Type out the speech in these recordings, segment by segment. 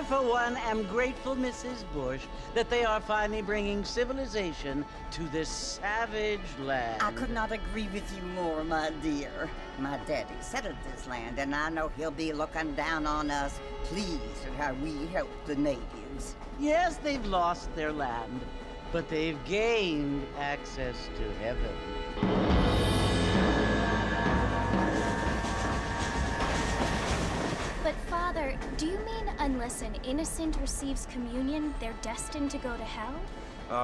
For one, am grateful, Mrs. Bush, that they are finally bringing civilization to this savage land. I could not agree with you more, my dear. My daddy settled this land, and I know he'll be looking down on us, pleased at how we help the natives. Yes, they've lost their land, but they've gained access to heaven. But, Father, do you mean unless an innocent receives communion, they're destined to go to hell?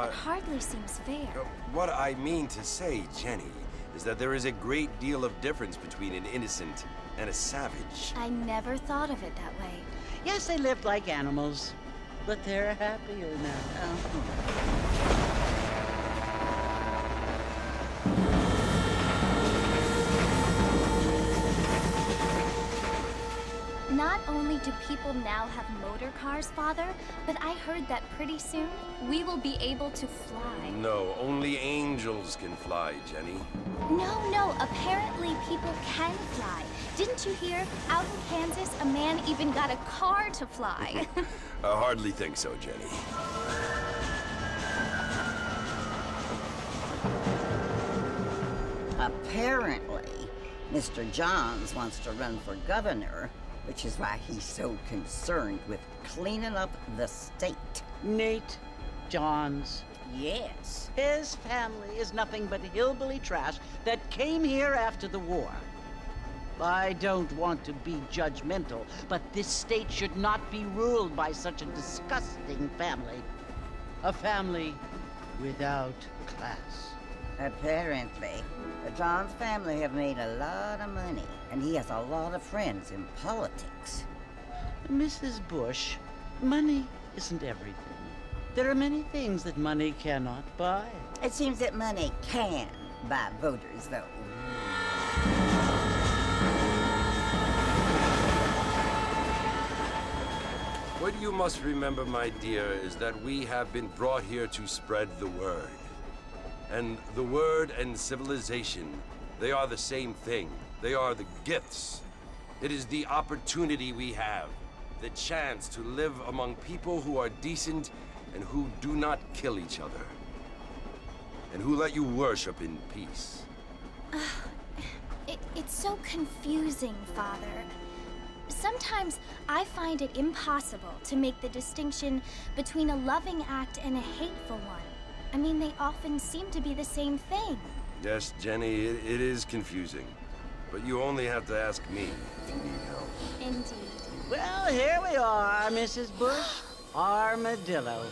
It hardly seems fair. What I mean to say, Jenny, is that there is a great deal of difference between an innocent and a savage. I never thought of it that way. Yes, they lived like animals, but they're happier now. Not only do people now have motor cars, Father, but I heard that pretty soon we will be able to fly. No, only angels can fly, Jenny. No, apparently people can fly. Didn't you hear? Out in Kansas, a man even got a car to fly. I hardly think so, Jenny. Apparently, Mr. Johns wants to run for governor, which is why he's so concerned with cleaning up the state. Nate Johns. Yes. His family is nothing but hillbilly trash that came here after the war. I don't want to be judgmental, but this state should not be ruled by such a disgusting family. A family without class. Apparently, the Johns family have made a lot of money, and he has a lot of friends in politics. Mrs. Bush, money isn't everything. There are many things that money cannot buy. It seems that money can buy voters, though. What you must remember, my dear, is that we have been brought here to spread the word. And the word and civilization, they are the same thing. They are the gifts. It is the opportunity we have, the chance to live among people who are decent and who do not kill each other, and who let you worship in peace. It's so confusing, Father. Sometimes I find it impossible to make the distinction between a loving act and a hateful one. I mean, they often seem to be the same thing. Yes, Jenny, it is confusing. But you only have to ask me if you need help. Indeed. Well, here we are, Mrs. Bush. Armadillo.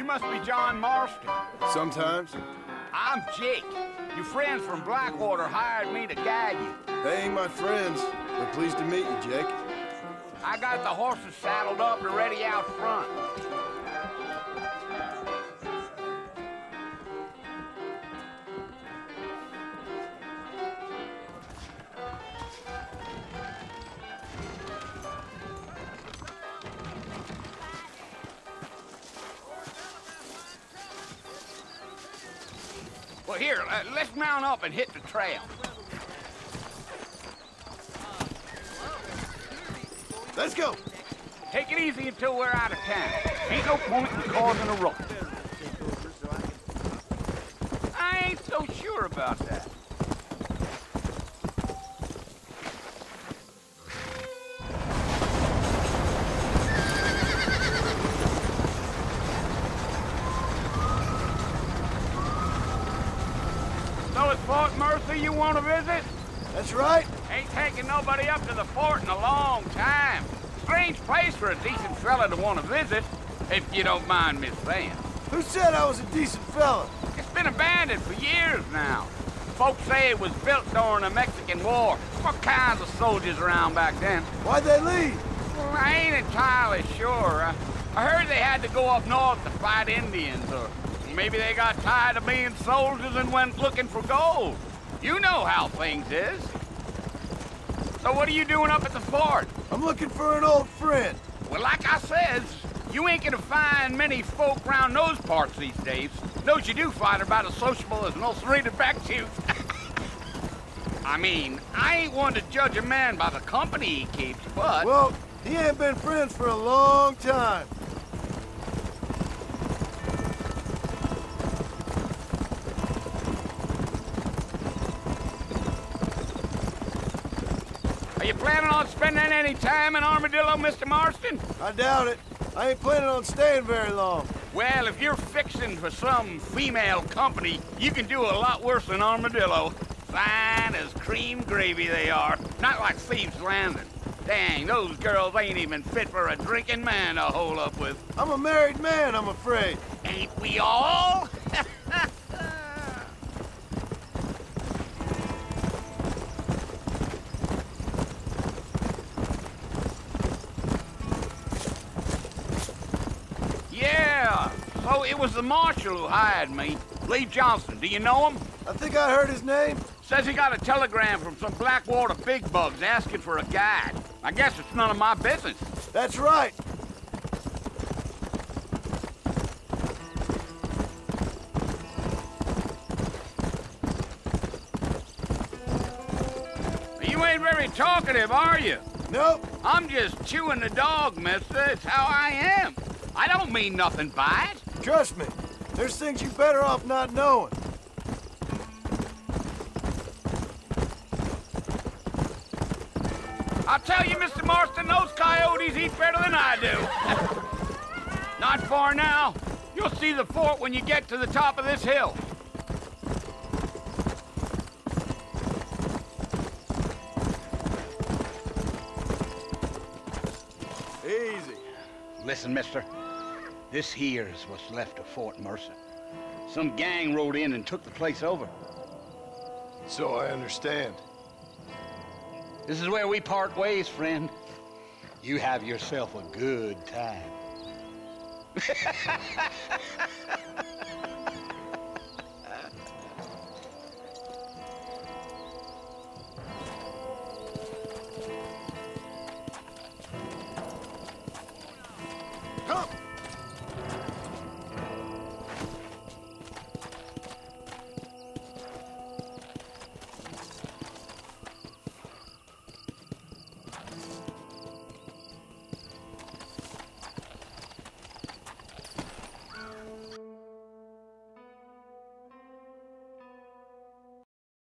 must be John Marston. Sometimes. I'm Jake. Your friends from Blackwater hired me to guide you. They ain't my friends, but pleased to meet you, Jake. I got the horses saddled up and ready out front. Well, here, let's mount up and hit the trail. Let's go. Take it easy until we're out of town. Ain't no point in causing a ruckus. I ain't so sure about that. So it's Fort Mercy you want to visit? That's right. Ain't taking nobody up to the fort in a long time. Strange place for a decent fella to want to visit, if you don't mind me saying. Who said I was a decent fella? It's been abandoned for years now. Folks say it was built during the Mexican War. What kinds of soldiers around back then? Why'd they leave? Well, I ain't entirely sure. I heard they had to go up north to fight Indians, or maybe they got tired of being soldiers and went looking for gold. You know how things is. So what are you doing up at the fort? I'm looking for an old friend. Well, like I says, you ain't gonna find many folk round those parts these days. Those you do find are about as sociable as most rated back tooth. I mean, I ain't one to judge a man by the company he keeps, but... Well, he ain't been friends for a long time. Are you planning on spending any time in Armadillo, Mr. Marston? I doubt it. I ain't planning on staying very long. Well, if you're fixing for some female company, you can do a lot worse than Armadillo. Fine as cream gravy they are. Not like Thieves' Landing. Dang, those girls ain't even fit for a drinking man to hole up with. I'm a married man, I'm afraid. Ain't we all? Yeah, so it was the marshal who hired me. Lee Johnson, do you know him? I think I heard his name. Says he got a telegram from some Blackwater big bugs asking for a guide. I guess it's none of my business. That's right. You ain't very talkative, are you? Nope. I'm just chewing the dog, mister. It's how I am. I don't mean nothing by it. Trust me. There's things you better off not knowing. I'll tell you, Mr. Marston, those coyotes eat better than I do. Not far now. You'll see the fort when you get to the top of this hill. Easy. Listen, mister. This here's what's left of Fort Mercer. Some gang rode in and took the place over. So I understand. This is where we part ways, friend. You have yourself a good time.